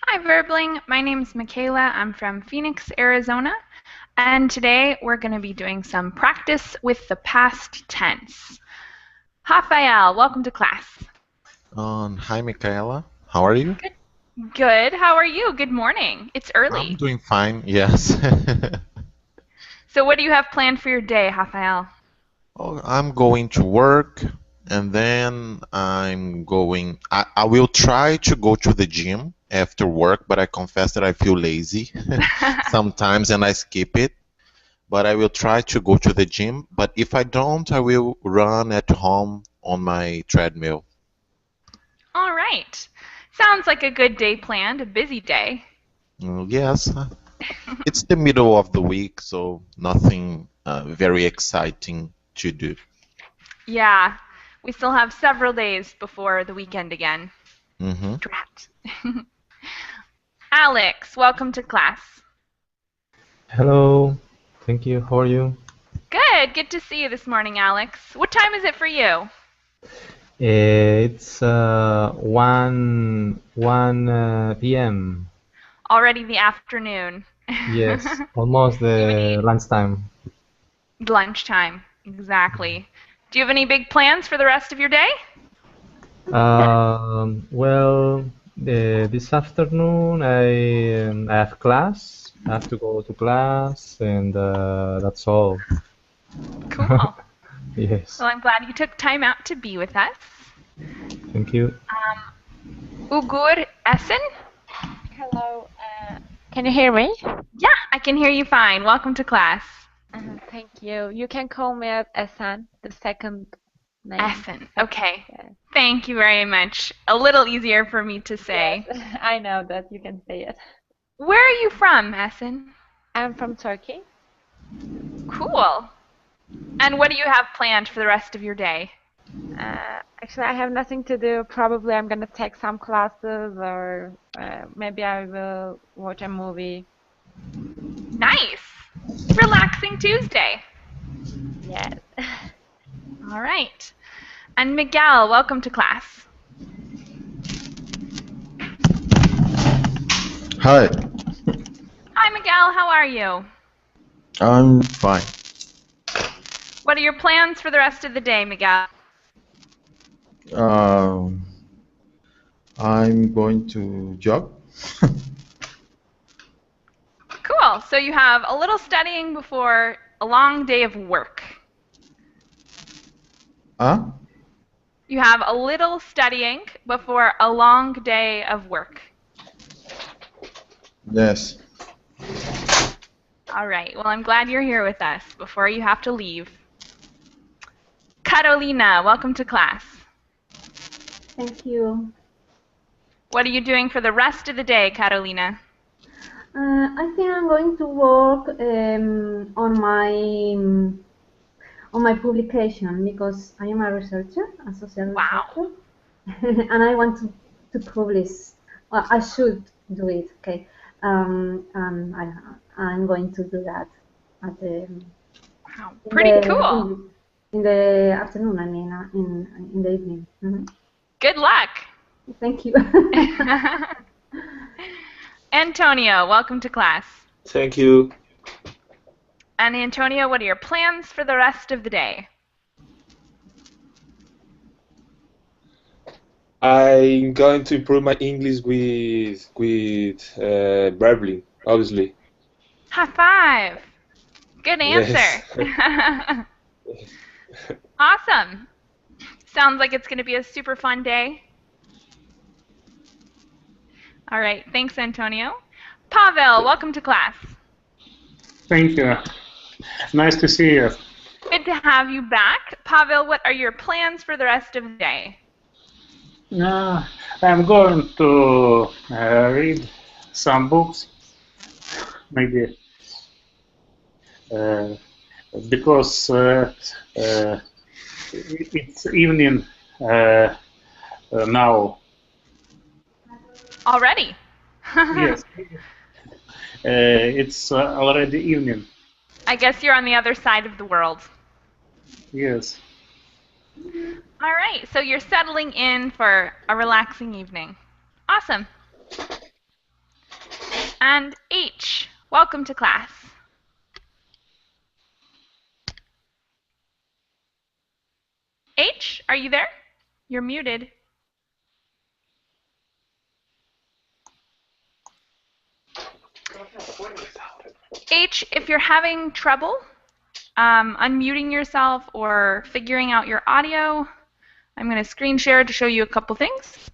Hi, Verbling. My name's Michaela. I'm from Phoenix, Arizona. And today we're going to be doing some practice with the past tense. Rafael, welcome to class. Hi, Michaela. How are you? Good. Good. How are you? Good morning. It's I'm early. doing fine, yes. So what do you have planned for your day, Rafael? Oh, I'm going to work and then I will try to go to the gym after work, but I confess that I feel lazy sometimes and I skip it. But I will try to go to the gym. But if I don't, I will run at home on my treadmill. All right. Sounds like a good day planned, a busy day. Yes, it's the middle of the week, so nothing very exciting to do. Yeah, we still have several days before the weekend again. Mm-hmm. Drat. Alex, welcome to class. Hello, thank you. How are you? Good to see you this morning, Alex. What time is it for you? It's 1 p.m. Already the afternoon. Yes, almost Do you have the any lunchtime. lunchtime? Exactly. Do you have any big plans for the rest of your day? Well, this afternoon I have class. I have to go to class, and that's all. Cool. Yes, Well, I'm glad you took time out to be with us. thank you. Ugur Essen? Hello, can you hear me? Yeah, I can hear you fine. Welcome to class. Thank you. You can call me Esan, the second name. Essen. Second, Okay. yeah. Thank you very much. A little easier for me to Yes, say. I know that you can say it. Where are you from, Essen? I'm from Turkey. Cool. And what do you have planned for the rest of your day? Actually, I have nothing to do. Probably I'm gonna take some classes, or maybe I will watch a movie. Nice. Relaxing Tuesday. Yes. All right. And Miguel, welcome to class. Hi, Hi, Miguel. How are you? I'm fine. What are your plans for the rest of the day, Miguel? Um, I'm going to jog. Cool. So you have a little studying before a long day of work. Ah, You have a little studying before a long day of work. yes. All right. Well, I'm glad you're here with us before you have to leave. Carolina, welcome to class. Thank you. What are you doing for the rest of the day, Carolina? I think I'm going to work on my publication because I am a researcher, a social Wow. researcher, and I want to publish. Well, I should do it. Okay, and I'm going to do that at the Wow. in Pretty the cool. in, in the afternoon. I mean, in the evening. Good luck. Thank you. Antonio, welcome to class. Thank you. And Antonio, what are your plans for the rest of the day? I'm going to improve my English with Bravely, obviously. High five. Good Yes. answer. Awesome. Sounds like it's going to be a super fun day. All right. Thanks, Antonio. Pavel, welcome to class. Thank you. Nice to see you. Good to have you back. Pavel, what are your plans for the rest of the day? I'm going to read some books, maybe uh, because it's evening now. Already. Yes, it's already evening. I guess you're on the other side of the world. Yes. All right. So you're settling in for a relaxing evening. Awesome. And H, welcome to class. H, are you there? You're muted. H, if you're having trouble unmuting yourself or figuring out your audio, I'm going to screen share to show you a couple things.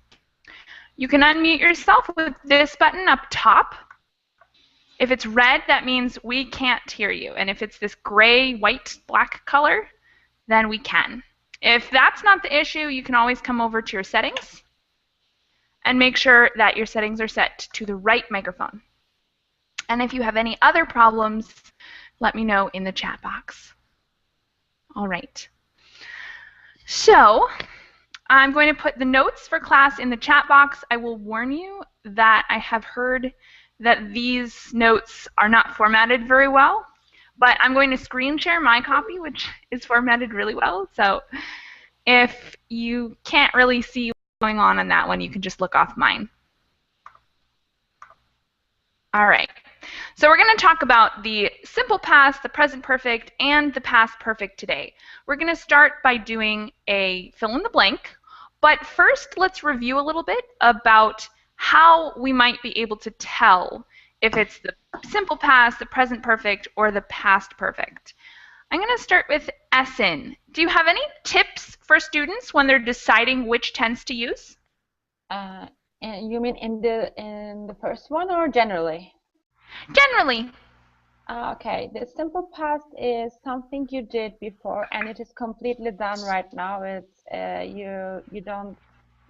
You can unmute yourself with this button up top. If it's red, that means we can't hear you. And if it's this gray, white, black color, then we can. If that's not the issue, you can always come over to your settings and make sure that your settings are set to the right microphone. And if you have any other problems, let me know in the chat box. All right. So I'm going to put the notes for class in the chat box. I will warn you that I have heard that these notes are not formatted very well, but I'm going to screen share my copy, which is formatted really well. So if you can't really see what's going on that one, you can just look off mine. All right. So we're going to talk about the simple past, the present perfect, and the past perfect today. We're going to start by doing a fill in the blank, but first let's review a little bit about how we might be able to tell if it's the simple past, the present perfect, or the past perfect. I'm going to start with Essen. Do you have any tips for students when they're deciding which tense to use? And you mean in the first one or generally? Generally. Okay, the simple past is something you did before and it is completely done right now. It's you're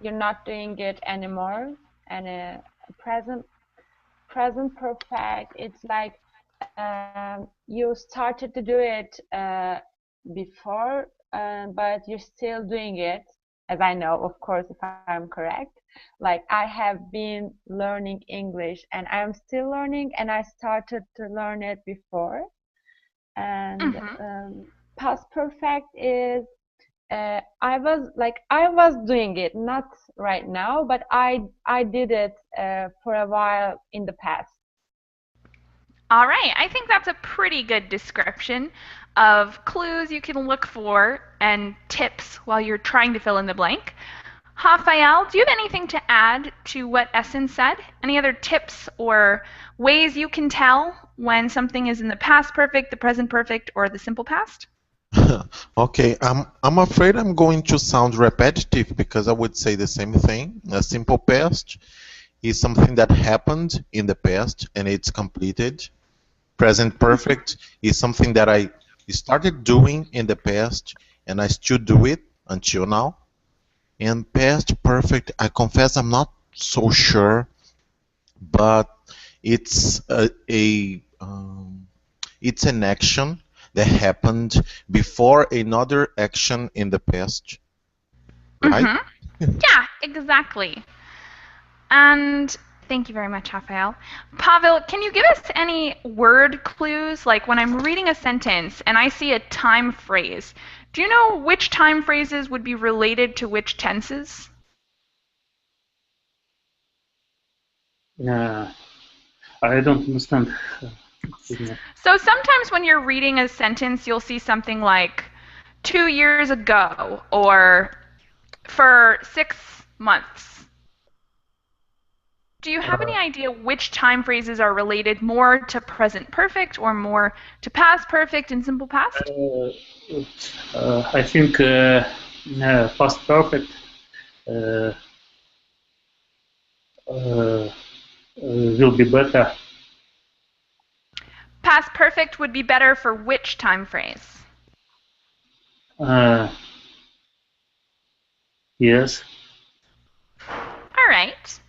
not doing it anymore. And present perfect, it's like you started to do it before, but you're still doing it, as I know, of course, if I'm correct. Like I have been learning English and I'm still learning, and I started to learn it before. And past perfect is I was doing it, not right now, but I did it for a while in the past. All right, I think that's a pretty good description of clues you can look for and tips while you're trying to fill in the blank. Rafael, do you have anything to add to what Essen said? Any other tips or ways you can tell when something is in the past perfect, the present perfect, or the simple past? Okay, I'm afraid I'm going to sound repetitive because I would say the same thing. A simple past is something that happened in the past and it's completed. Present perfect is something that I started doing in the past and I still do it until now. And past perfect, I confess I'm not so sure, but it's it's an action that happened before another action in the past, right? Yeah, exactly. And thank you very much, Rafael. Pavel, can you give us any word clues? Like when I'm reading a sentence and I see a time phrase, do you know which time phrases would be related to which tenses? I don't understand. So sometimes when you're reading a sentence, you'll see something like 2 years ago or for 6 months. Do you have any idea which time phrases are related more to present perfect or more to past perfect and simple past? I think past perfect will be better. Past perfect would be better for which time phrase? Yes. All right.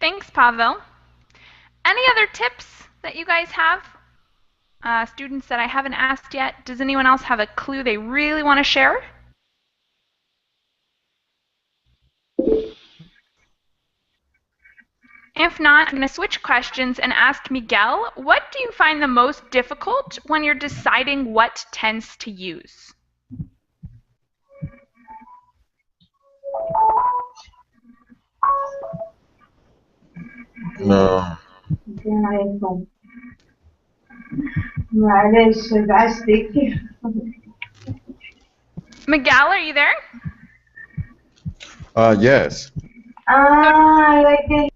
Thanks, Pavel. Any other tips that you guys have? Students that I haven't asked yet. Does anyone else have a clue they really want to share? If not, I'm going to switch questions and ask Miguel, what do you find the most difficult when you're deciding what tense to use? السلام عليكم. معلش ازعجتك. Miguel, are you there? Yes. Like it.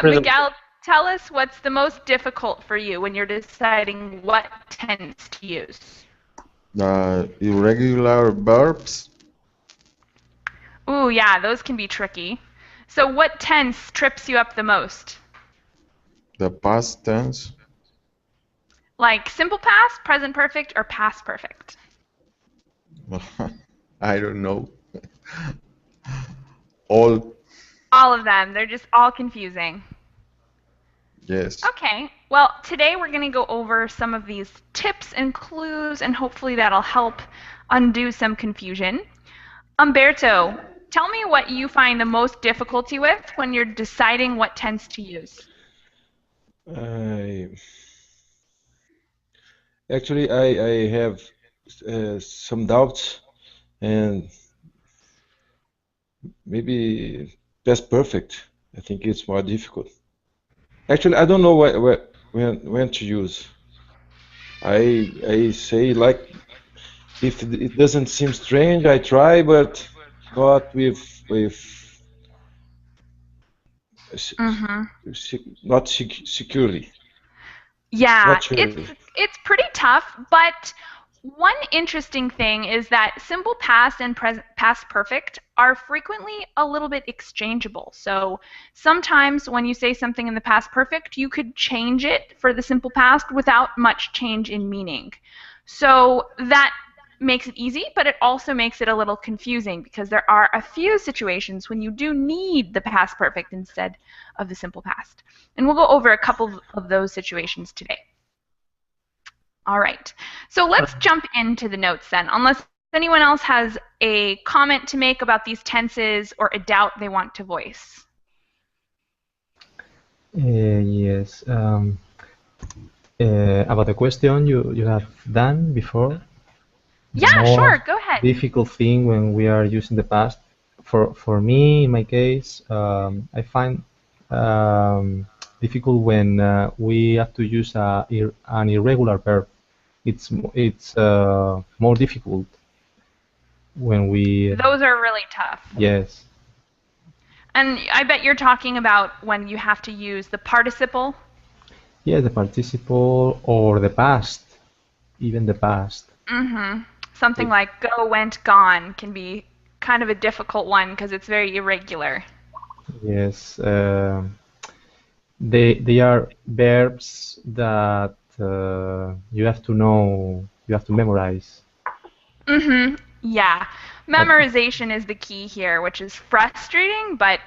Miguel, tell us what's the most difficult for you when you're deciding what tense to use. Irregular verbs. Ooh, yeah, those can be tricky. So what tense trips you up the most? The past tense. Like simple past, present perfect, or past perfect? I don't know. All. All of them. They're just all confusing. Yes. Okay, well, today we're going to go over some of these tips and clues, and hopefully that'll help undo some confusion. Umberto, tell me what you find the most difficulty with when you're deciding what tense to use. Actually, I have some doubts, and maybe past perfect. I think it's more difficult. Actually, I don't know when to use. I say, like, if it doesn't seem strange, I try, but not with not securely. Yeah, Not surely. it's pretty tough, but one interesting thing is that simple past and past perfect are frequently a little bit exchangeable. So sometimes when you say something in the past perfect, you could change it for the simple past without much change in meaning. So that makes it easy, but it also makes it a little confusing because there are a few situations when you do need the past perfect instead of the simple past. And we'll go over a couple of those situations today. All right, so let's jump into the notes then, unless anyone else has a comment to make about these tenses or a doubt they want to voice. Yes. About the question you have done before. Yeah, sure, go ahead. Difficult thing when we are using the past. For me, in my case, I find difficult when we have to use an irregular verb. It's more difficult when we. Those are really tough. Yes. And I bet you're talking about when you have to use the participle. Yeah, the participle or the past, even the past. Mm-hmm. Something like go, went, gone can be kind of a difficult one because it's very irregular. Yes, they are verbs that you have to know, you have to memorize. Mm-hmm. Yeah. Memorization is the key here, which is frustrating, but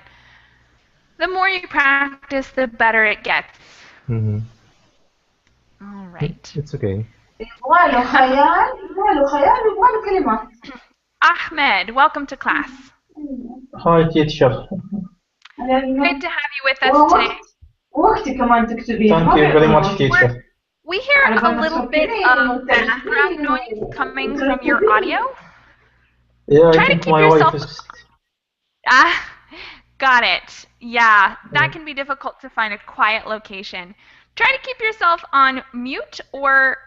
the more you practice, the better it gets. Mm-hmm. All right. It's okay. Ahmed, welcome to class. Hi, teacher. Good to have you with us today. Thank you very much, teacher. We hear a little bit of background noise coming from your audio. Yeah, I think my wife is... Got it. Yeah, that can be difficult to find a quiet location. Try to keep yourself on mute or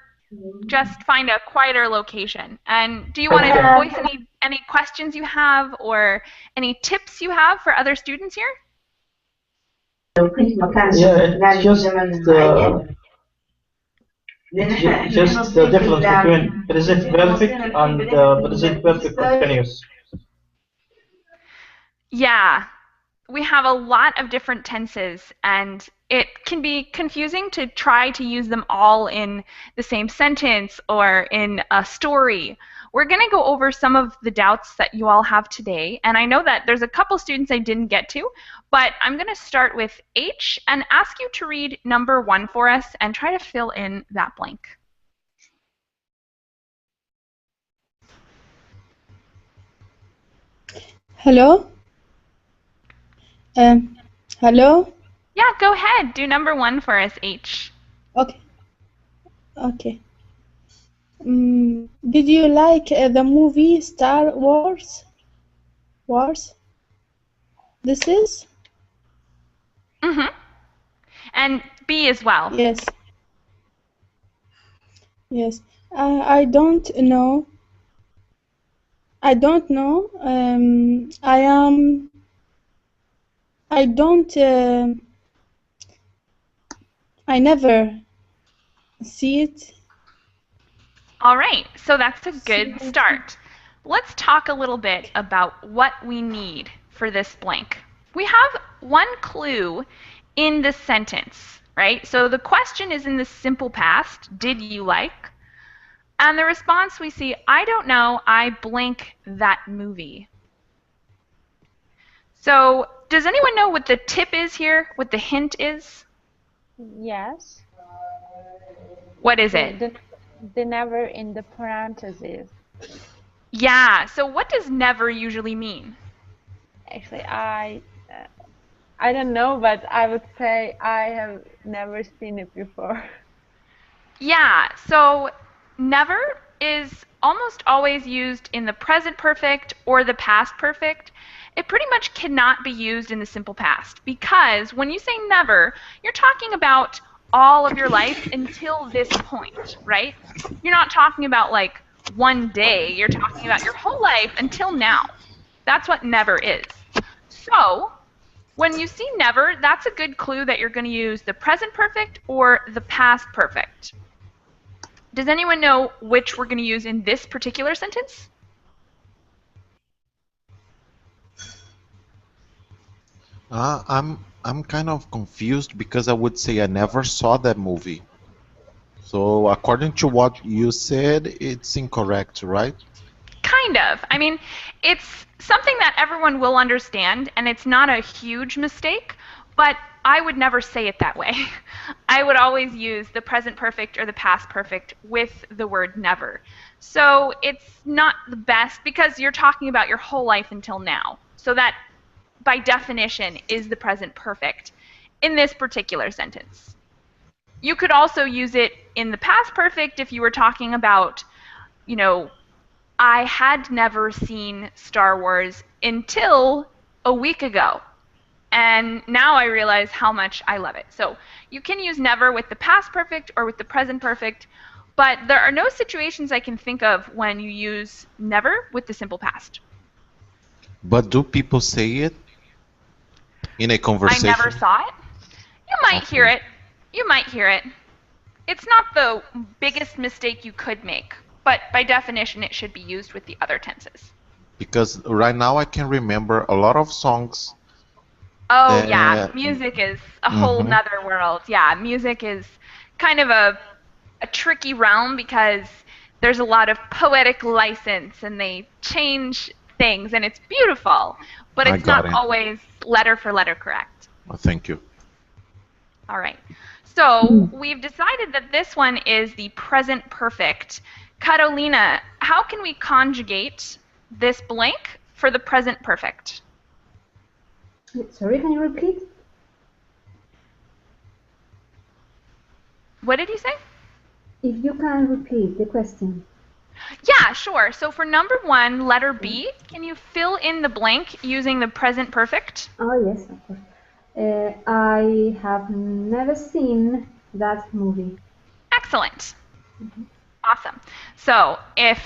just find a quieter location. And do you want to voice any questions you have or any tips you have for other students here? Yeah, it's just the difference between present perfect and present perfect continuous. Yeah, we have a lot of different tenses, and it can be confusing to try to use them all in the same sentence or in a story. We're going to go over some of the doubts that you all have today, and I know that there's a couple students I didn't get to, but I'm going to start with H and ask you to read number 1 for us and try to fill in that blank. Hello? Hello? Yeah, go ahead. Do number 1 for us, H. Okay. Okay. Did you like the movie Star Wars? This is? Mm-hmm. And B as well. Yes. Yes. I don't know. I don't know. I don't. I never see it. All right, so that's a good start. Let's talk a little bit about what we need for this blank. We have one clue in the sentence, right? So the question is in the simple past, did you like? And the response we see, I don't know, I blank that movie. So does anyone know what the tip is here, what the hint is? Yes. What is it? The never in the parentheses. Yeah, so what does never usually mean? Actually, I don't know, but I would say I have never seen it before. Yeah, so never is almost always used in the present perfect or the past perfect. It pretty much cannot be used in the simple past because when you say never, you're talking about all of your life until this point, right? You're not talking about like one day, you're talking about your whole life until now. That's what never is. So, when you see never, that's a good clue that you're going to use the present perfect or the past perfect. Does anyone know which we're going to use in this particular sentence? I'm kind of confused because I would say I never saw that movie. So according to what you said, it's incorrect, right? Kind of. I mean, it's something that everyone will understand, and it's not a huge mistake, but I would never say it that way. I would always use the present perfect or the past perfect with the word never. So it's not the best because you're talking about your whole life until now. So that, by definition, is the present perfect in this particular sentence. You could also use it in the past perfect if you were talking about, you know, I had never seen Star Wars until a week ago. And now I realize how much I love it. So you can use never with the past perfect or with the present perfect, but there are no situations I can think of when you use never with the simple past. But do people say it in a conversation? I never saw it. You might hear it. You might hear it. It's not the biggest mistake you could make, but by definition it should be used with the other tenses. Because right now I can remember a lot of songs. Oh yeah, music is a whole nother world. Yeah, music is kind of a tricky realm because there's a lot of poetic license and they change things and it's beautiful, but it's not always letter for letter correct. Well, thank you. All right. So we've decided that this one is the present perfect. Carolina, how can we conjugate this blank for the present perfect? Sorry, can you repeat? What did you say? If you can repeat the question. Yeah, sure. So for number 1, letter B, can you fill in the blank using the present perfect? Oh, yes, of course. I have never seen that movie. Excellent. Awesome. So if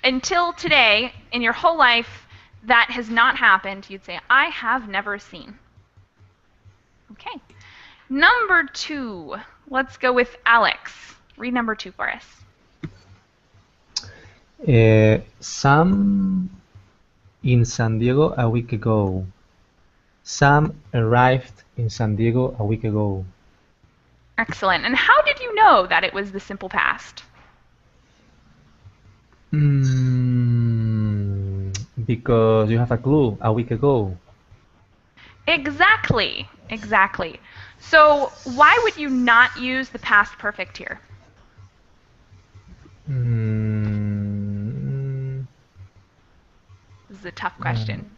until today, in your whole life, that has not happened, you'd say, I have never seen. Okay. Number 2, let's go with Alex. Read number 2 for us. Sam in San Diego a week ago. Sam arrived in San Diego a week ago. Excellent. And how did you know that it was the simple past? Because you have a clue, a week ago. Exactly. Exactly. So why would you not use the past perfect here? This is a tough question.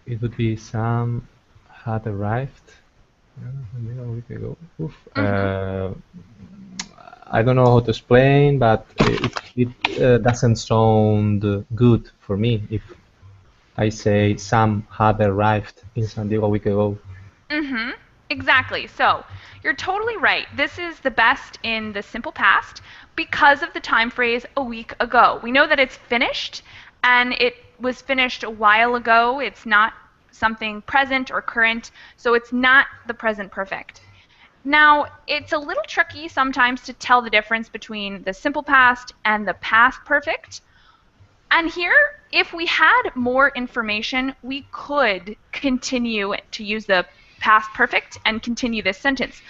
It would be Sam had arrived a week ago. I don't know how to explain, but it doesn't sound good for me if I say Sam had arrived in San Diego a week ago. Mm-hmm. Exactly. So you're totally right. This is the best in the simple past because of the time phrase a week ago. We know that it's finished, and it was finished a while ago. It's not something present or current, so it's not the present perfect. Now, it's a little tricky sometimes to tell the difference between the simple past and the past perfect. And here, if we had more information, we could continue to use the past perfect and continue this sentence.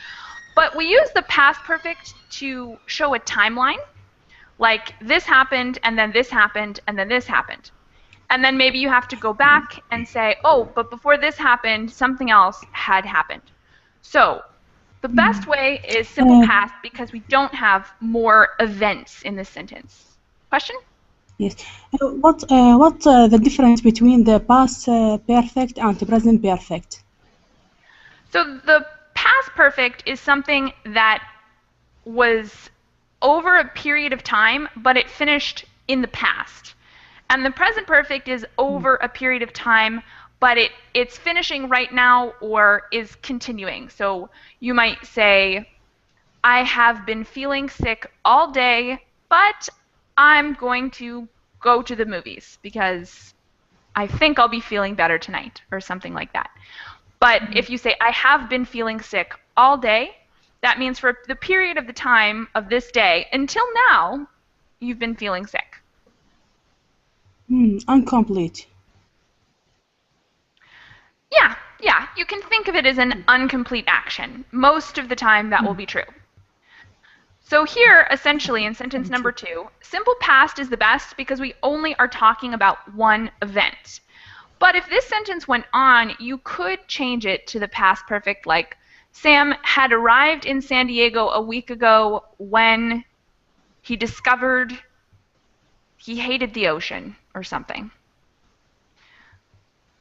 But we use the past perfect to show a timeline, like this happened, and then this happened, and then this happened. And then maybe you have to go back and say, oh, but before this happened, something else had happened. So the best way is simple past because we don't have more events in this sentence. Question? Yes. What the difference between the past perfect and the present perfect? So the past perfect is something that was over a period of time, but it finished in the past. And the present perfect is over a period of time, but it's finishing right now or is continuing. So you might say, I have been feeling sick all day, but I'm going to go to the movies because I think I'll be feeling better tonight, or something like that. But if you say, I have been feeling sick all day, that means for the period of the time of this day until now, you've been feeling sick. Incomplete. Yeah, you can think of it as an incomplete action. Most of the time that will be true. So here, essentially, in sentence number 2, simple past is the best because we only are talking about one event. But if this sentence went on, you could change it to the past perfect, like Sam had arrived in San Diego a week ago when he discovered he hated the ocean or something.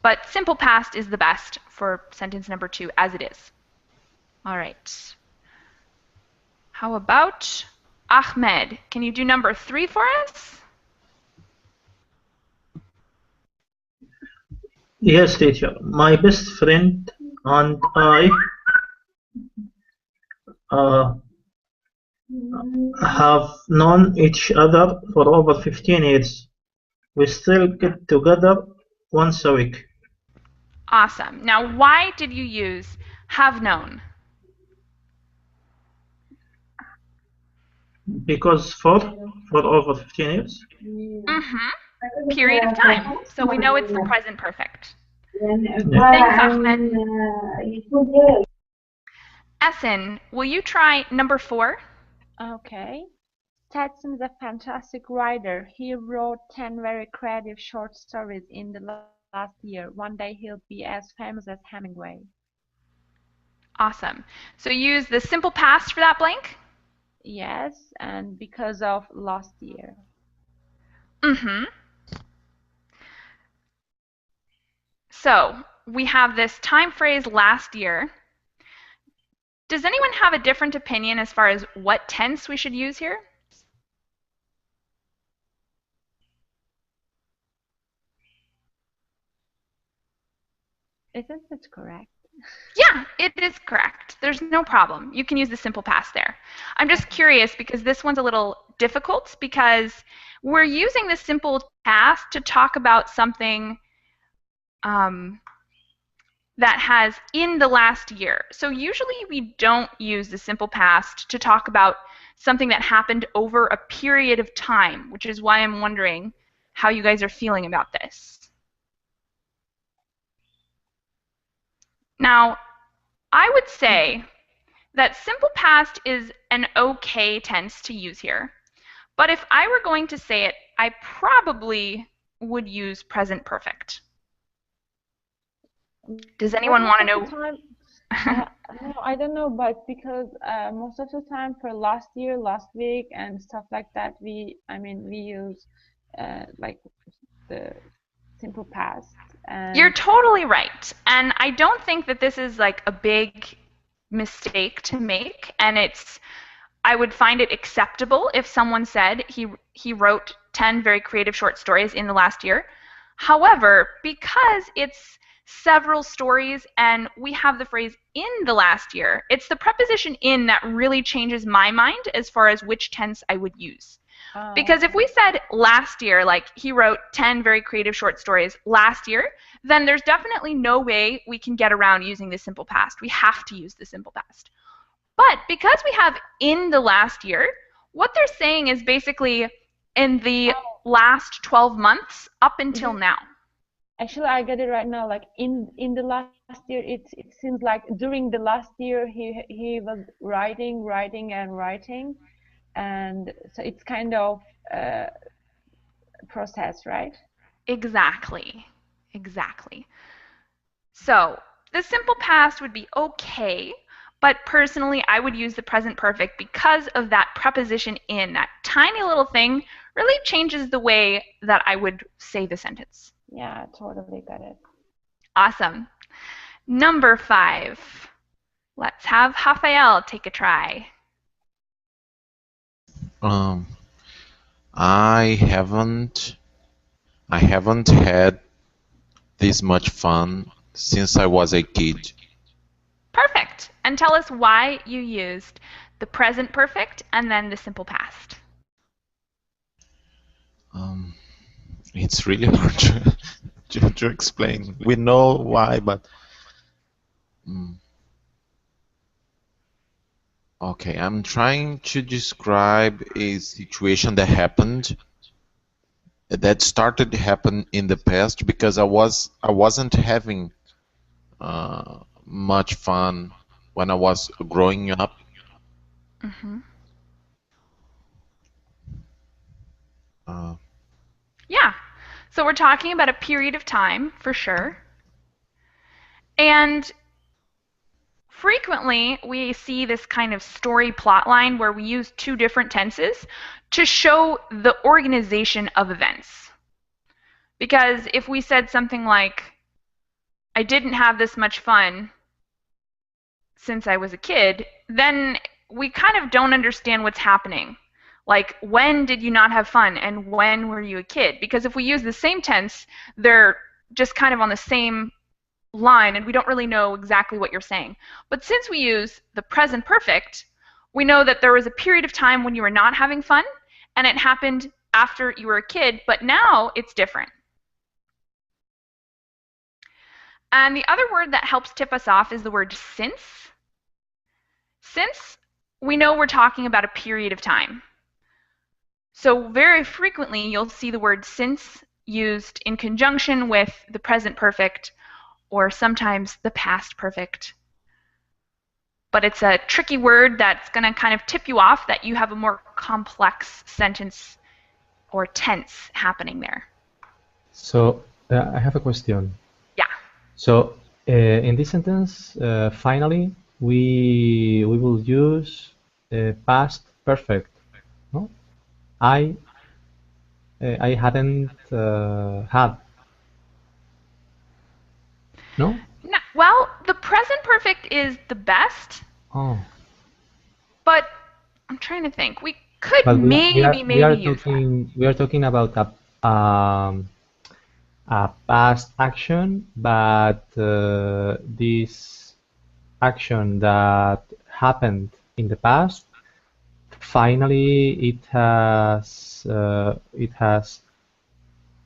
But simple past is the best for sentence number 2 as it is. All right. How about Ahmed? Can you do number 3 for us? Yes, teacher. My best friend and I uh, have known each other for over 15 years. We still get together once a week. Awesome. Now, why did you use have known? Because for over 15 years. Mm-hmm. Period of time. So we know it's the present perfect. Yeah. Thanks, Ahmed. Essen, will you try number 4? Okay. Stetson is a fantastic writer. He wrote 10 very creative short stories in the last year. One day he'll be as famous as Hemingway. Awesome. So use the simple past for that blank? Yes, and because of last year. Mm-hmm. So we have this time phrase last year. Does anyone have a different opinion as far as what tense we should use here? Isn't it correct? Yeah, it is correct. There's no problem. You can use the simple past there. I'm just curious because this one's a little difficult because we're using the simple past to talk about something that has in the last year. So usually we don't use the simple past to talk about something that happened over a period of time, which is why I'm wondering how you guys are feeling about this. Now, I would say that simple past is an okay tense to use here. But if I were going to say it, I probably would use present perfect. Does anyone want to know? No, I don't know, but because most of the time for last year, last week, and stuff like that, we use like the simple past. And you're totally right. And I don't think that this is like a big mistake to make. And I would find it acceptable if someone said he wrote 10 very creative short stories in the last year. However, because it's several stories and we have the phrase in the last year, it's the preposition in that really changes my mind as far as which tense I would use. Because if we said last year, like he wrote 10 very creative short stories last year, then there's definitely no way we can get around using the simple past. We have to use the simple past. But because we have in the last year, what they're saying is basically in the last 12 months up until now. Actually, I get it right now. Like in the last year, it seems like during the last year he was writing, and so it's kind of process, right? Exactly. So the simple past would be okay, but personally I would use the present perfect because of that preposition in. That tiny little thing really changes the way that I would say the sentence. Yeah, totally got it. Awesome. Number 5. Let's have Rafael take a try. I haven't had this much fun since I was a kid. Perfect. And tell us why you used the present perfect and then the simple past. It's really hard to explain. We know why, but okay, I'm trying to describe a situation that happened that started to happen in the past because I wasn't having much fun when I was growing up. Yeah. So we're talking about a period of time for sure. And frequently we see this kind of story plot line where we use two different tenses to show the organization of events. Because if we said something like, I didn't have this much fun since I was a kid, then we kind of don't understand what's happening. Like, when did you not have fun and when were you a kid? Because if we use the same tense, they're just kind of on the same line and we don't really know exactly what you're saying. But since we use the present perfect, we know that there was a period of time when you were not having fun and it happened after you were a kid, but now it's different. And the other word that helps tip us off is the word since. Since, we know we're talking about a period of time. So very frequently you'll see the word since used in conjunction with the present perfect or sometimes the past perfect. But it's a tricky word that's going to kind of tip you off that you have a more complex sentence or tense happening there. So I have a question. Yeah. So in this sentence, finally, we will use past perfect. No? I hadn't had. No? No, well, the present perfect is the best. Oh. But I'm trying to think. We could But maybe use that. We are talking about a past action, but this action that happened in the past, finally it has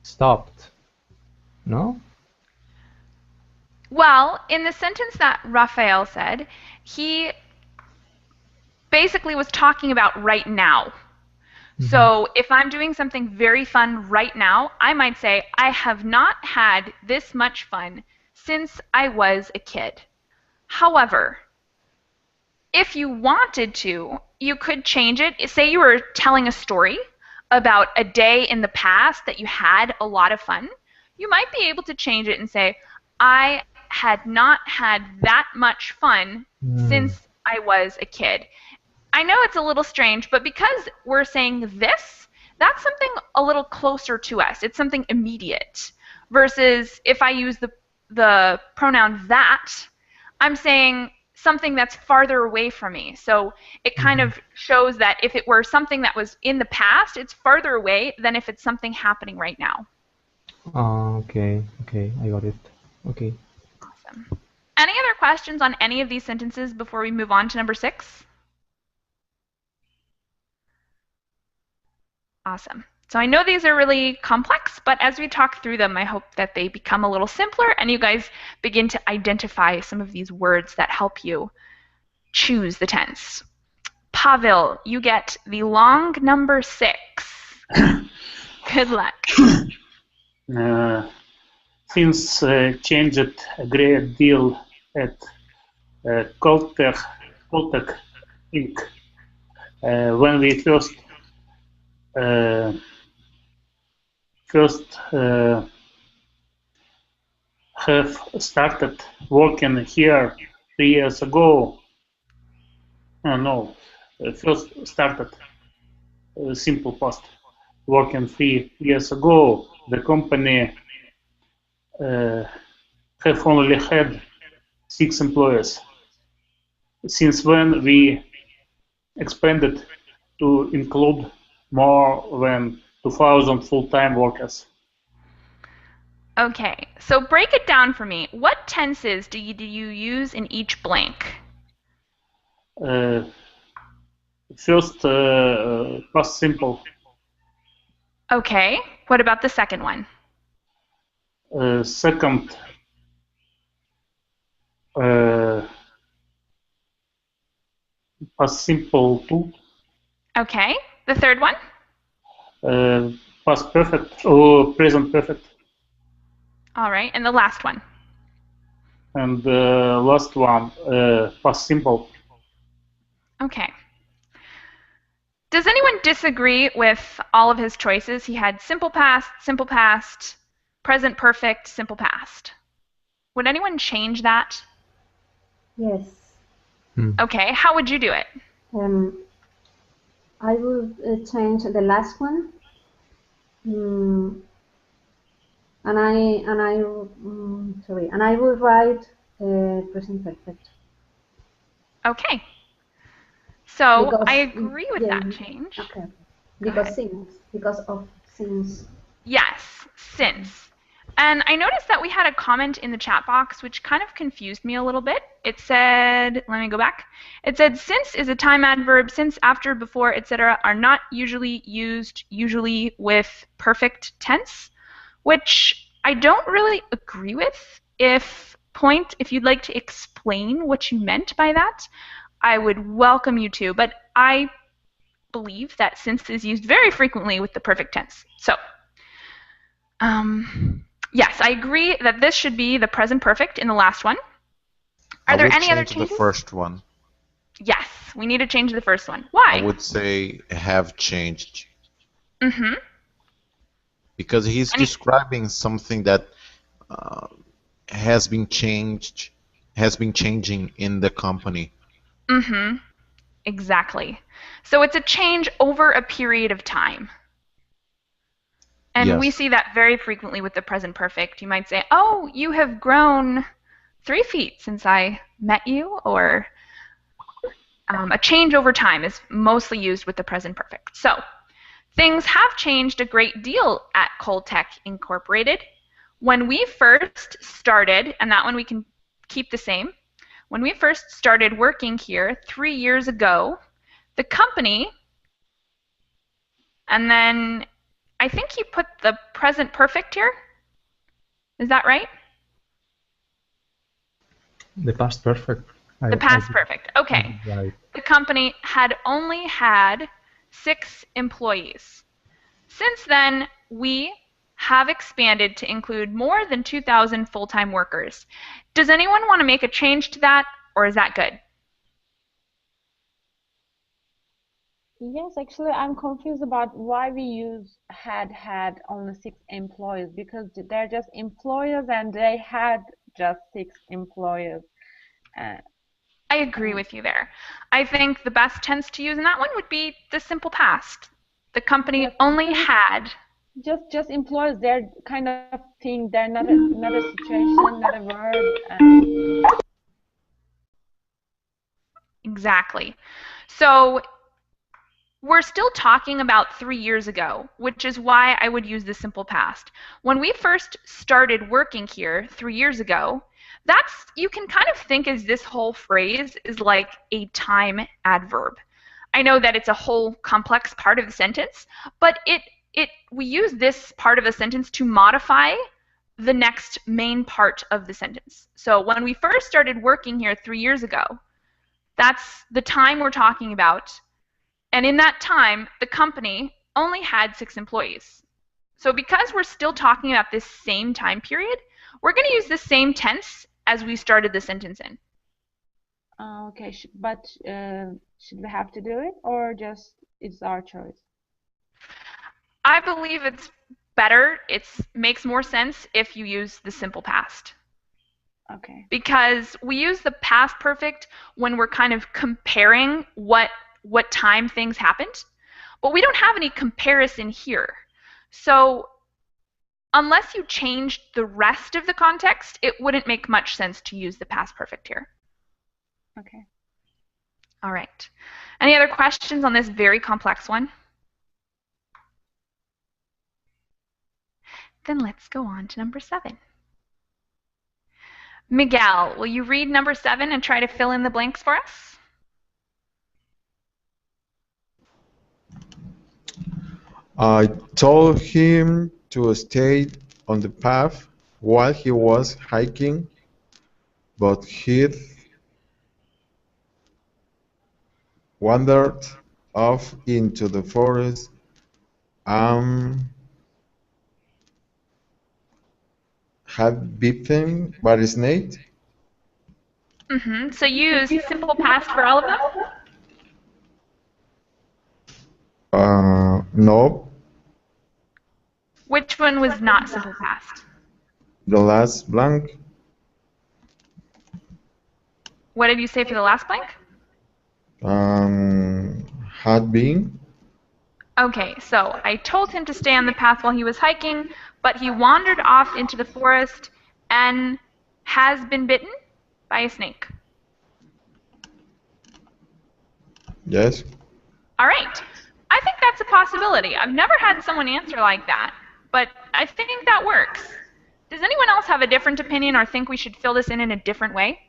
stopped. No? Well, in the sentence that Raphael said, he basically was talking about right now. So if I'm doing something very fun right now, I might say, I have not had this much fun since I was a kid. However, if you wanted to, you could change it. Say you were telling a story about a day in the past that you had a lot of fun. You might be able to change it and say, I had not had that much fun since I was a kid. I know it's a little strange, but because we're saying this, that's something a little closer to us. It's something immediate. Versus if I use the pronoun that, I'm saying something that's farther away from me. So it kind of shows that if it were something that was in the past, it's farther away than if it's something happening right now. Okay, I got it. Okay. Awesome. Any other questions on any of these sentences before we move on to number 6? Awesome. So I know these are really complex, but as we talk through them, I hope that they become a little simpler and you guys begin to identify some of these words that help you choose the tense. Pavel, you get the long number 6. Good luck. Things changed a great deal at Caltech Inc. When we first have started working here 3 years ago. First started simple past working 3 years ago. The company have only had 6 employees. Since then, we expanded to include more than 2,000 full-time workers. Okay, so break it down for me. What tenses do you use in each blank? First, past simple. Okay, what about the second one? Second, past simple too. Okay, the third one? Past perfect or present perfect. All right, and the last one? And the last one, past simple. Okay. Does anyone disagree with all of his choices? He had simple past, present perfect, simple past. Would anyone change that? Yes. Okay, how would you do it? I would change the last one. And I would write present perfect. Okay. So Because, I agree with that change. Okay. Because of since. Yes, since. And I noticed that we had a comment in the chat box which kind of confused me a little bit. It said, let me go back. It said, since is a time adverb, since, after, before, etc. are not usually used with perfect tense, which I don't really agree with. If you'd like to explain what you meant by that, I would welcome you to, but I believe that since is used very frequently with the perfect tense. So, yes, I agree that this should be the present perfect in the last one. Are there any other changes? I would change the first one. Yes, we need to change the first one. Why? I would say have changed. Mm-hmm. Because he's describing something that has been changing in the company. Mm-hmm. Exactly. So it's a change over a period of time. And yes. We see that very frequently with the present perfect. You might say, oh, you have grown 3 feet since I met you, or a change over time is mostly used with the present perfect. So things have changed a great deal at Coltech Incorporated. When we first started, and that one we can keep the same, when we first started working here 3 years ago, the company, and then I think you put the present perfect here. Is that right? The past perfect. The past perfect. Okay. Right. The company had only had 6 employees. Since then, we have expanded to include more than 2,000 full-time workers. Does anyone want to make a change to that, or is that good? Yes, actually, I'm confused about why we use had only 6 employees, because they're just employers and they had just 6 employees. I agree with you there. I think the best tense to use in that one would be the simple past. The company only had. Just employers. They're kind of thing. They're not a situation, not a verb. Exactly. So we're still talking about 3 years ago, which is why I would use the simple past. When we first started working here 3 years ago, that's, you can kind of think as this whole phrase is like a time adverb. I know that it's a whole complex part of the sentence, but we use this part of a sentence to modify the next main part of the sentence. So when we first started working here 3 years ago, that's the time we're talking about. And in that time, the company only had 6 employees. So because we're still talking about this same time period, we're going to use the same tense as we started the sentence in. Okay, but should we have to do it, or just it's our choice? I believe it's better, it makes more sense if you use the simple past. Okay. Because we use the past perfect when we're kind of comparing what time things happened, but we don't have any comparison here. So unless you changed the rest of the context, it wouldn't make much sense to use the past perfect here. Okay. All right. Any other questions on this very complex one? Then let's go on to number 7. Miguel, will you read number 7 and try to fill in the blanks for us? I told him to stay on the path while he was hiking, but he wandered off into the forest and had bitten by a snake. So use simple past for all of them? No. Which one was not simple past? The last blank. What did you say for the last blank? Had been. Okay, so I told him to stay on the path while he was hiking, but he wandered off into the forest and has been bitten by a snake. Yes. All right. I think that's a possibility. I've never had someone answer like that, but I think that works. Does anyone else have a different opinion or think we should fill this in a different way?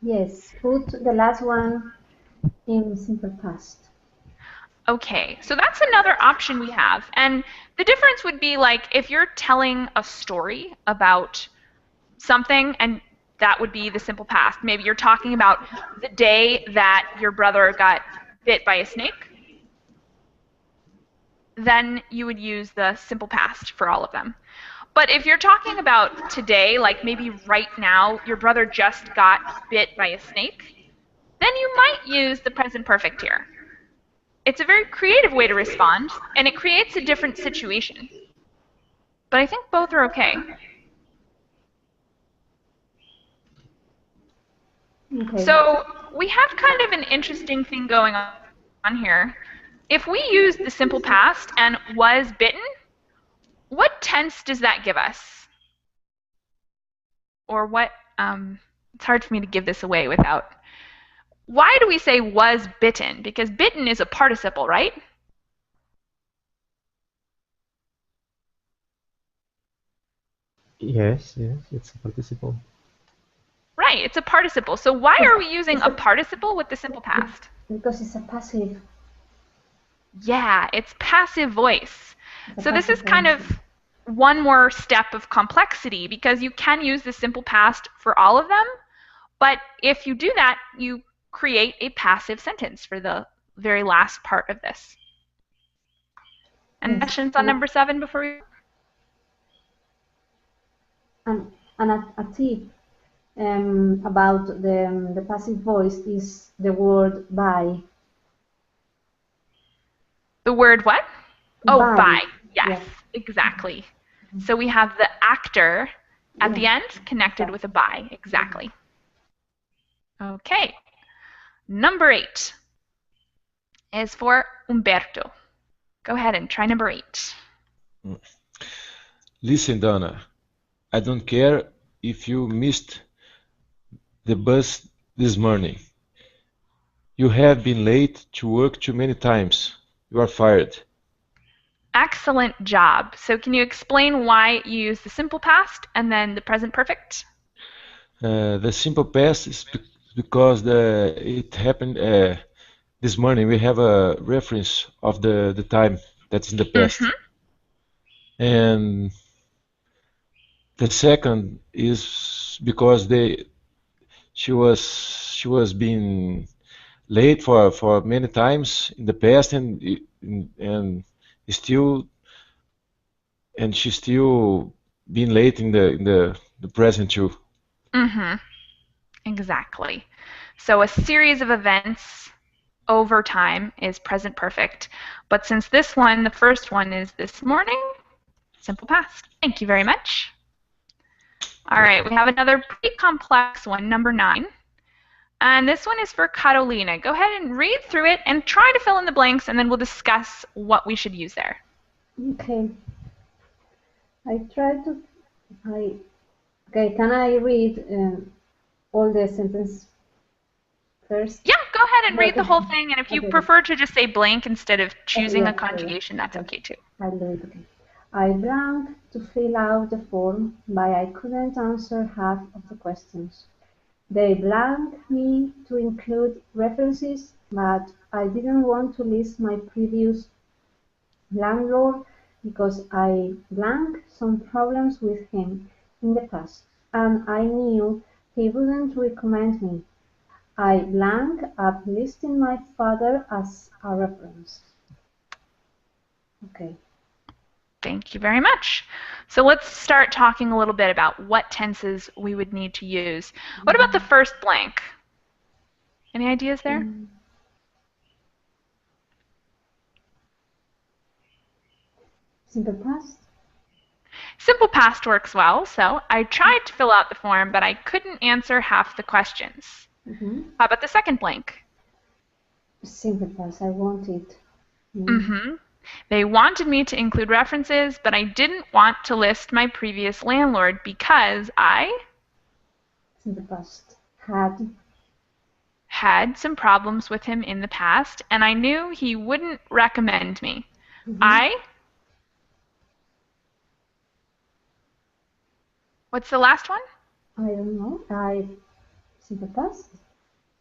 Yes, put the last one in simple past. Okay, so that's another option we have. And the difference would be like if you're telling a story about something, and that would be the simple past. Maybe you're talking about the day that your brother got bit by a snake. Then you would use the simple past for all of them. But if you're talking about today, like maybe right now, your brother just got bit by a snake, then you might use the present perfect here. It's a very creative way to respond, and it creates a different situation. But I think both are okay. So we have kind of an interesting thing going on here. If we use the simple past and was bitten, what tense does that give us? Or what, it's hard for me to give this away without. Why do we say was bitten? Because bitten is a participle, right? Yes, it's a participle. Right, it's a participle. So why are we using a participle with the simple past? Because it's a passive. Yeah, it's passive voice. So this is kind of one more step of complexity because you can use the simple past for all of them, but if you do that, you create a passive sentence for the very last part of this. And questions on number 7 before we... And a tip about the passive voice is the word by. The word what? Oh, by. Yes, yes, exactly. So we have the actor at the end connected with a by. Exactly. Okay. Number 8 is for Umberto. Go ahead and try number 8. Listen, Donna, I don't care if you missed the bus this morning. You have been late to work too many times. You are fired. Excellent job. So can you explain why you use the simple past and then the present perfect? The simple past is because it happened this morning. We have a reference of the time that's in the past. And the second is because she was being late for many times in the past and still and she's still being late in the present too. Exactly. So a series of events over time is present perfect. But since this one, the first one is this morning, simple past. Thank you very much. All right, we have another pretty complex one, number 9. And this one is for Carolina. Go ahead and read through it and try to fill in the blanks, and then we'll discuss what we should use there. Okay. Okay, can I read all the sentence first? Yeah, go ahead and read the whole thing, and if you prefer to just say blank instead of choosing a conjugation, that's okay too. I'll do it, okay. I blanked to fill out the form, but I couldn't answer half of the questions. They blanked me to include references, but I didn't want to list my previous landlord because I blanked some problems with him in the past, and I knew he wouldn't recommend me. I blank up listing my father as a reference. Okay. Thank you very much. So let's start talking a little bit about what tenses we would need to use. What about the first blank? Any ideas there? Simple past? Simple past works well, so I tried to fill out the form, but I couldn't answer half the questions. How about the second blank? Simple past, I wanted. They wanted me to include references, but I didn't want to list my previous landlord because I Simple past, had some problems with him in the past, and I knew he wouldn't recommend me. What's the last one? I don't know. Simple past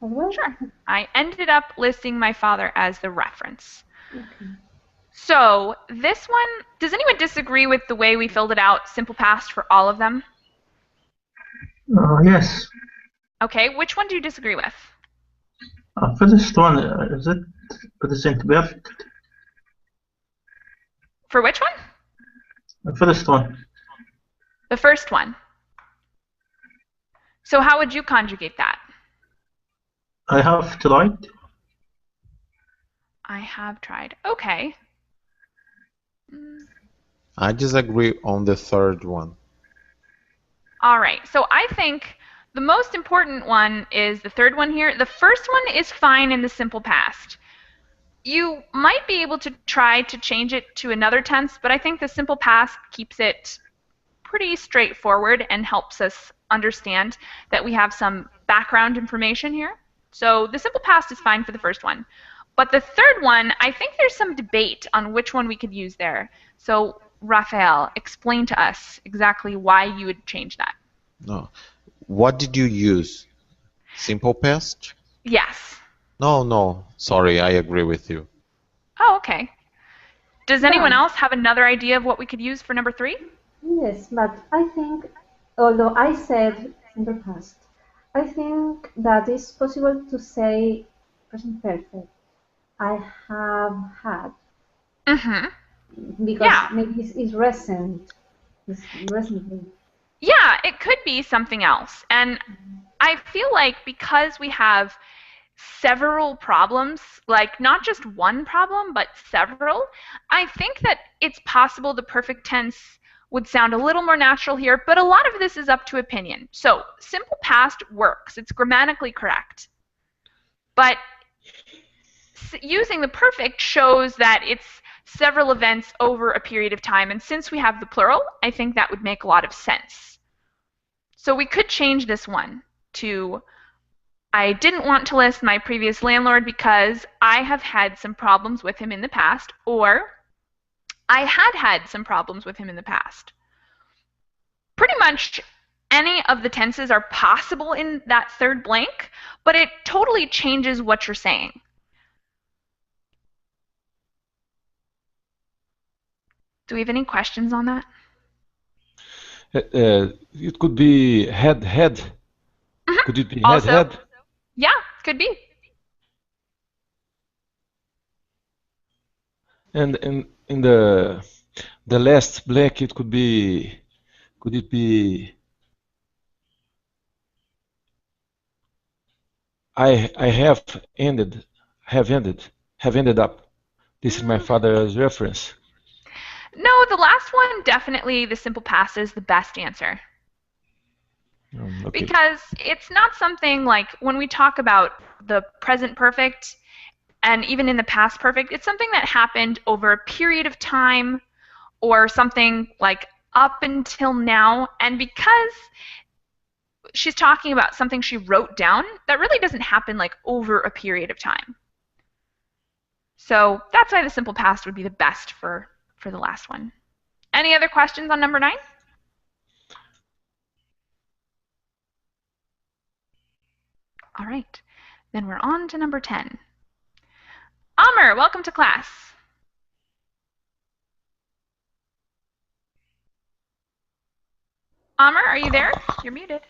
as well? Sure. I ended up listing my father as the reference. Okay. So this one, does anyone disagree with the way we filled it out, simple past, for all of them? Yes. Okay, which one do you disagree with? First one, is it present perfect? For which one? The first one. The first one. So how would you conjugate that? I have tried. I have tried. Okay. I disagree on the third one. All right. So I think the most important one is the third one here. The first one is fine in the simple past. You might be able to try to change it to another tense, but I think the simple past keeps it pretty straightforward and helps us understand that we have some background information here. So the simple past is fine for the first one. But the third one, I think there's some debate on which one we could use there. So Rafael, explain to us exactly why you would change that. No. What did you use? Simple past? Yes. No. Sorry, I agree with you. Oh, okay. Does anyone else have another idea of what we could use for number 3? Yes, but I think, although I said simple past, I think that it's possible to say present perfect. I have had. Because maybe it's recent. It's recently. Yeah, it could be something else. And I feel like because we have several problems, like not just one problem, but several, I think that it's possible the perfect tense would sound a little more natural here, but a lot of this is up to opinion. So simple past works. It's grammatically correct. But using the perfect shows that it's several events over a period of time, and since we have the plural, I think that would make a lot of sense. So we could change this one to I didn't want to list my previous landlord because I have had some problems with him in the past, or I had some problems with him in the past. Pretty much any of the tenses are possible in that third blank, but it totally changes what you're saying. Do we have any questions on that? It could be head. Could it be Also, head? yeah, could be. And in the last blank, it could be. Could it be? I have ended. Have ended up. This is my father's reference. No, the last one, definitely the simple past is the best answer. Okay. Because it's not something like when we talk about the present perfect and even in the past perfect, it's something that happened over a period of time or something like up until now. And because she's talking about something she wrote down, that really doesn't happen like over a period of time. So that's why the simple past would be the best for the last one. Any other questions on number 9? All right, then we're on to number 10. Amr, welcome to class. Amr, are you there? You're muted.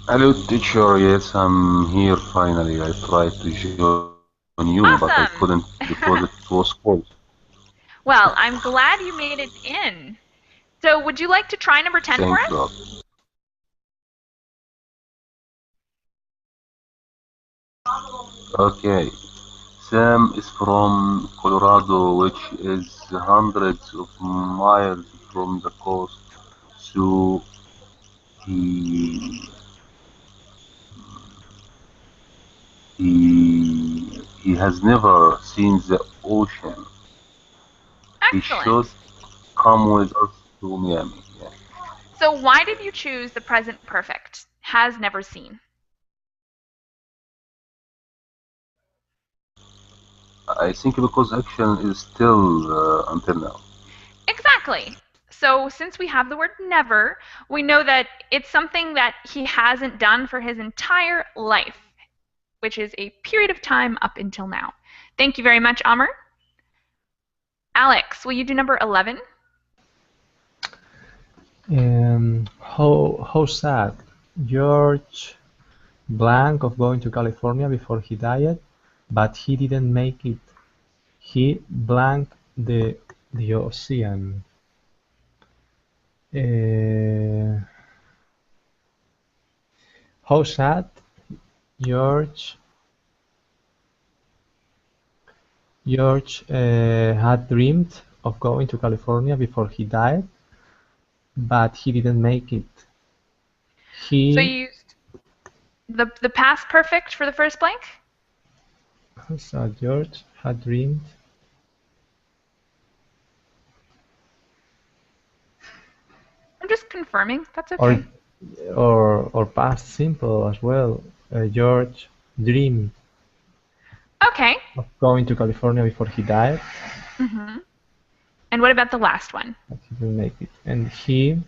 Hello, teacher. Yes, I'm here finally. I tried to join you, Awesome. but I couldn't because it was closed. Well, I'm glad you made it in. So would you like to try number 10 for us? Thank God. Okay. Sam is from Colorado, which is hundreds of miles from the coast. So he has never seen the ocean. Excellent. He should come with us to Miami. Yeah. So why did you choose the present perfect? Has never seen. I think because action is still until now. Exactly. So since we have the word never, we know that it's something that he hasn't done for his entire life, which is a period of time up until now. Thank you very much, Amr. Alex, will you do number 11? How sad. George blank of going to California before he died, but he didn't make it. He blanked the ocean. How sad. George had dreamed of going to California before he died, but he didn't make it. So you used the past perfect for the first blank? So George had dreamed. I'm just confirming. That's okay. Or past simple as well. George dreamed. Okay. Of going to California before he died. Mm-hmm. And what about the last one? But he didn't make it. And he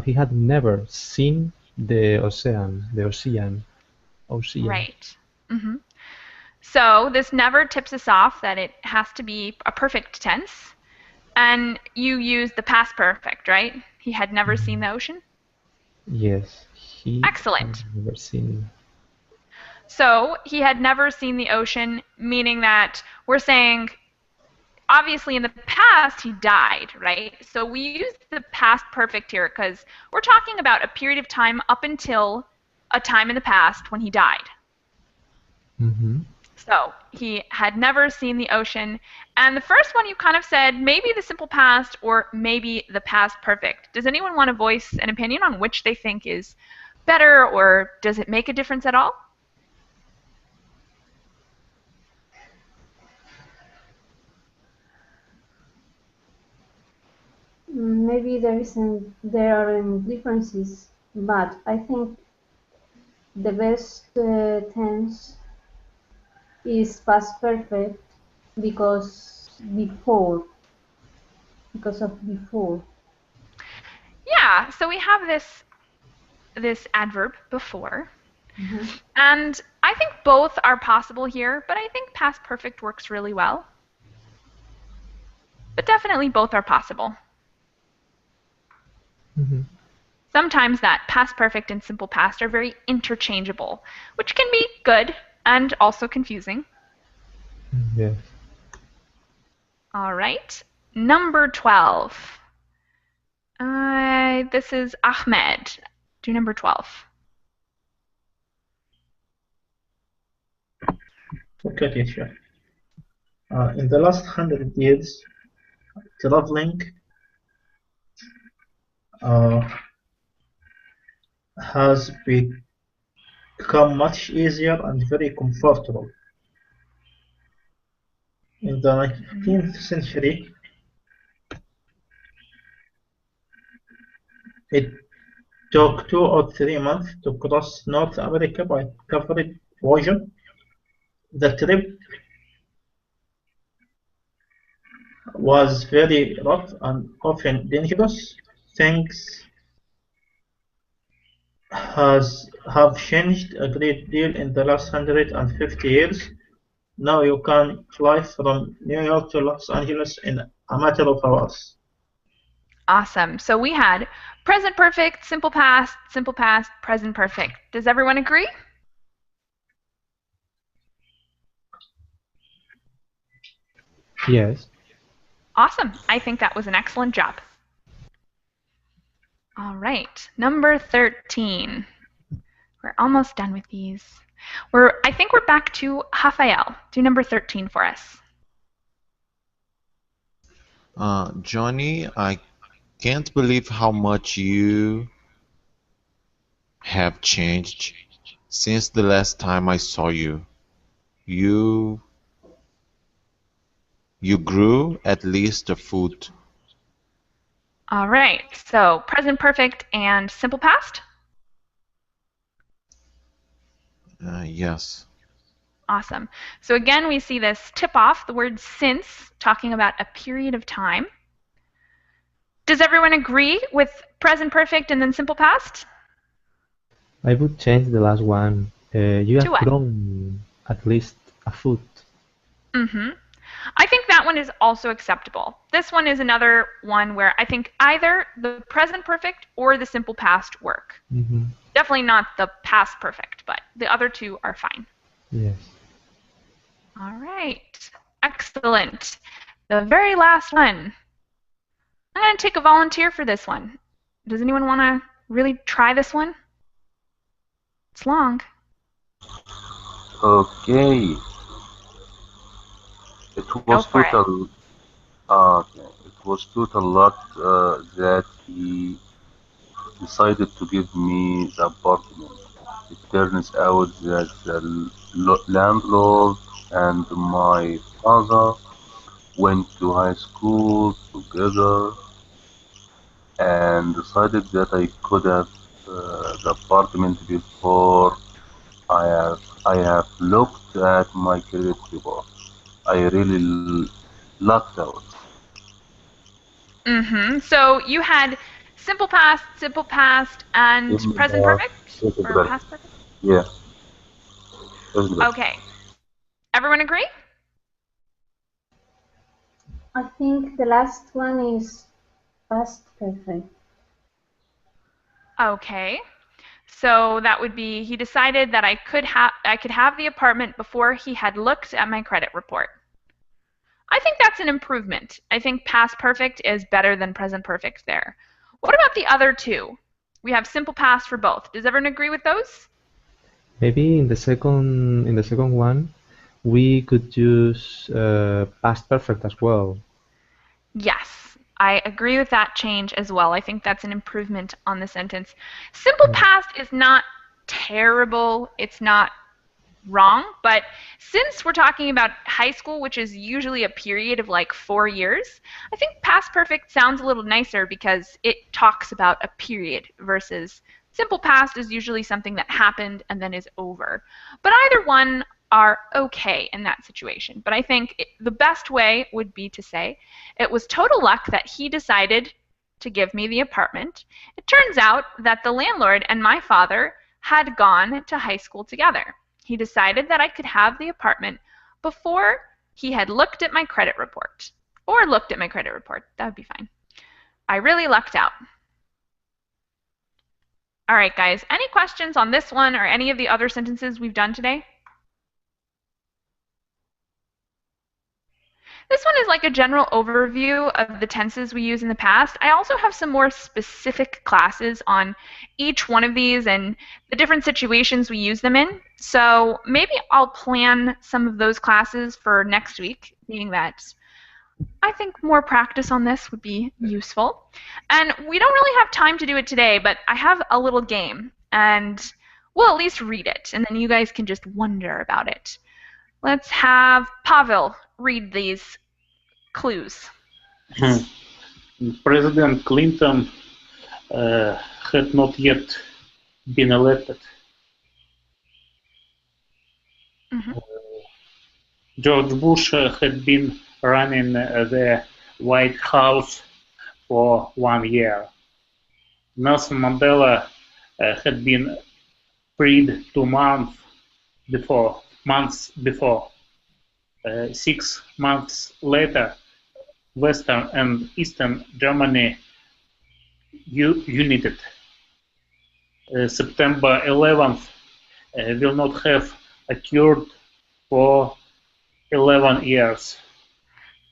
had never seen the ocean. Right. Mm-hmm. So this never tips us off that it has to be a perfect tense. And you use the past perfect, right? He had never seen the ocean? Yes. Excellent. Had never seen. So he had never seen the ocean, meaning that we're saying, obviously in the past he died, right? So we use the past perfect here because we're talking about a period of time up until a time in the past when he died. Mm-hmm. So he had never seen the ocean. And the first one you kind of said maybe the simple past or maybe the past perfect. Does anyone want to voice an opinion on which they think is better, or does it make a difference at all? Maybe there aren't differences, but I think the best tense is past perfect because of before. Yeah, so we have this adverb before. And I think both are possible here, but I think past perfect works really well. But definitely both are possible. Sometimes that past perfect and simple past are very interchangeable, which can be good and also confusing. Yes. All right, number 12. This is Ahmed. Do number 12. Okay, teacher. In the last 100 years, traveling has become much easier and very comfortable. In the 19th century, it took 2 or 3 months to cross North America by covered wagon. The trip was very rough and often dangerous. Things have changed a great deal in the last 150 years. Now you can fly from New York to Los Angeles in a matter of hours. Awesome. So we had present perfect, simple past, present perfect. Does everyone agree? Yes. Awesome. I think that was an excellent job. All right, number 13. We're almost done with these. I think we're back to Rafael. Do number 13 for us. Johnny, I can't believe how much you have changed since the last time I saw you. You grew at least a foot. All right, so present perfect and simple past? Yes. Awesome. So again, we see this tip off, the word since, talking about a period of time. Does everyone agree with present perfect and then simple past? I would change the last one. You have what? grown at least a foot. I think that one is also acceptable. This one is another one where I think either the present perfect or the simple past work. Definitely not the past perfect, but the other two are fine. Yes. All right. Excellent. The very last one. I'm going to take a volunteer for this one. Does anyone want to really try this one? It's long. Okay. It was total. It was total luck that he decided to give me the apartment. It turns out that the landlord and my father went to high school together and decided that I could have the apartment before I have looked at my credit report. I really lucked out. So you had simple past, and present perfect? Or past perfect? Yeah. Present perfect. Okay. Everyone agree? I think the last one is past perfect. Okay. So that would be he decided that I could have the apartment before he had looked at my credit report. I think that's an improvement. I think past perfect is better than present perfect there. What about the other two? We have simple past for both. Does everyone agree with those? Maybe in the second one, we could use past perfect as well. Yes, I agree with that change as well. I think that's an improvement on the sentence. Simple past is not terrible. It's not wrong, but since we're talking about high school, which is usually a period of like 4 years, I think past perfect sounds a little nicer because it talks about a period versus simple past is usually something that happened and then is over. But either one are okay in that situation. But I think the best way would be to say it was total luck that he decided to give me the apartment. It turns out that the landlord and my father had gone to high school together. He decided that I could have the apartment before he had looked at my credit report. Or looked at my credit report. That would be fine. I really lucked out. All right, guys. Any questions on this one or any of the other sentences we've done today? This one is like a general overview of the tenses we use in the past. I also have some more specific classes on each one of these and the different situations we use them in. So maybe I'll plan some of those classes for next week, meaning that I think more practice on this would be useful. And we don't really have time to do it today, but I have a little game, and we'll at least read it, and then you guys can just wonder about it. Let's have Pavel read these clues. President Clinton had not yet been elected. George Bush had been running the White House for 1 year. Nelson Mandela had been freed 2 months before. 6 months later, Western and Eastern Germany united. September 11th will not have occurred for 11 years.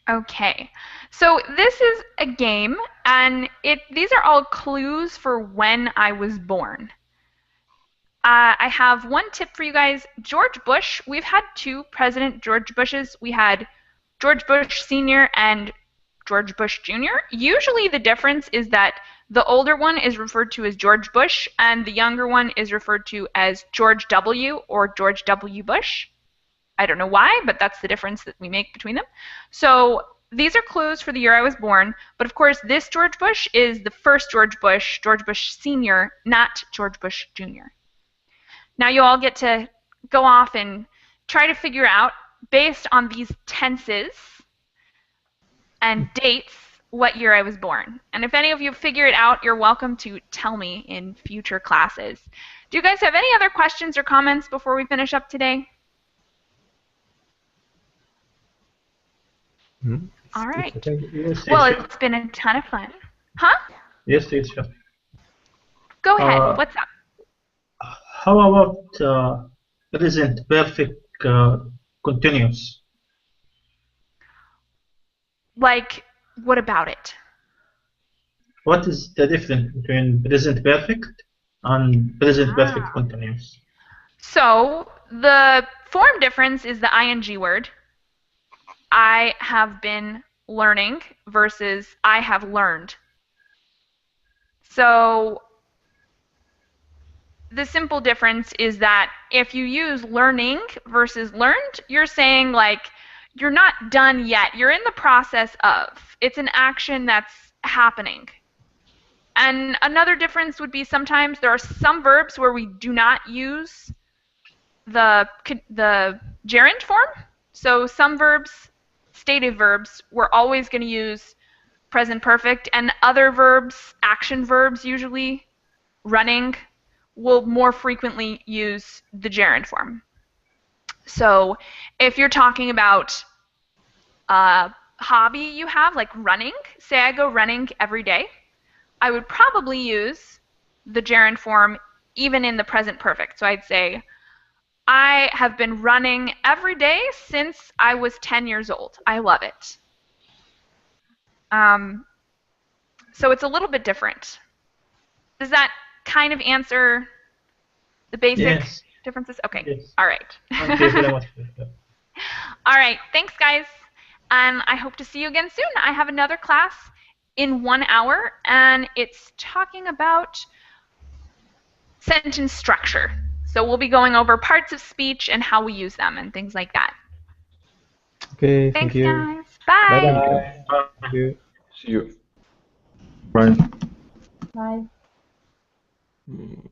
Okay, so this is a game, and these are all clues for when I was born. I have one tip for you guys. George Bush, we've had 2 President George Bushes. We had George Bush Sr. and George Bush Jr. Usually the difference is that the older one is referred to as George Bush, and the younger one is referred to as George W. or George W. Bush. I don't know why, but that's the difference that we make between them. So these are clues for the year I was born, but of course this George Bush is the first George Bush Sr., not George Bush Jr. Now you all get to go off and try to figure out, based on these tenses and dates, what year I was born. And if any of you figure it out, you're welcome to tell me in future classes. Do you guys have any other questions or comments before we finish up today? All right. Yes, Well, teacher. it's been a ton of fun. Huh? Yes, teacher. Go ahead. What's up? How about present perfect continuous? Like, what about it? What is the difference between present perfect and present perfect continuous? So the form difference is the ing word. I have been learning versus I have learned. So the simple difference is that if you use learning versus learned, you're saying like you're not done yet. You're in the process of. It's an action that's happening. And another difference would be sometimes there are some verbs where we do not use the gerund form. So some verbs, stative verbs, we're always going to use present perfect, and other verbs, action verbs usually, running, will more frequently use the gerund form. So if you're talking about a hobby you have, like running, say I go running every day, I would probably use the gerund form even in the present perfect. So I'd say, I have been running every day since I was 10 years old. I love it. So it's a little bit different. Does that kind of answer the basic differences? Okay. Yes. All right. Thank you very much. All right. Thanks, guys. And I hope to see you again soon. I have another class in 1 hour, and it's talking about sentence structure. So we'll be going over parts of speech and how we use them and things like that. Okay, Thanks, thank you. guys. Bye. Bye-bye. Bye. Thank you. See you. Right. Bye. Mm.